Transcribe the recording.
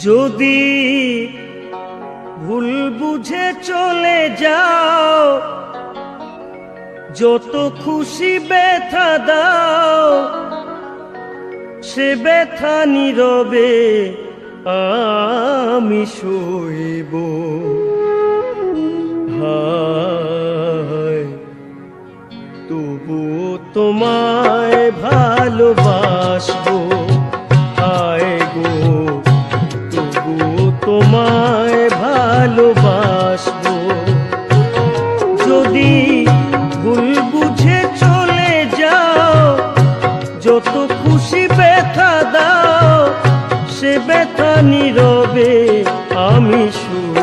যদি ভুল বুঝে চলে যাও, যত খুশি ব্যথা দাও, সে ব্যথা নীরবে আমি সইব। হায় তবুও তোমায় ভালোবাসবো, হায় গো তবুও তোমায় ভালোবাসবো। যদি ভুল বুঝে চলে যাও, যত খুশি ব্যথা দাও, সে ব্যথা নীরবে আমি শুই।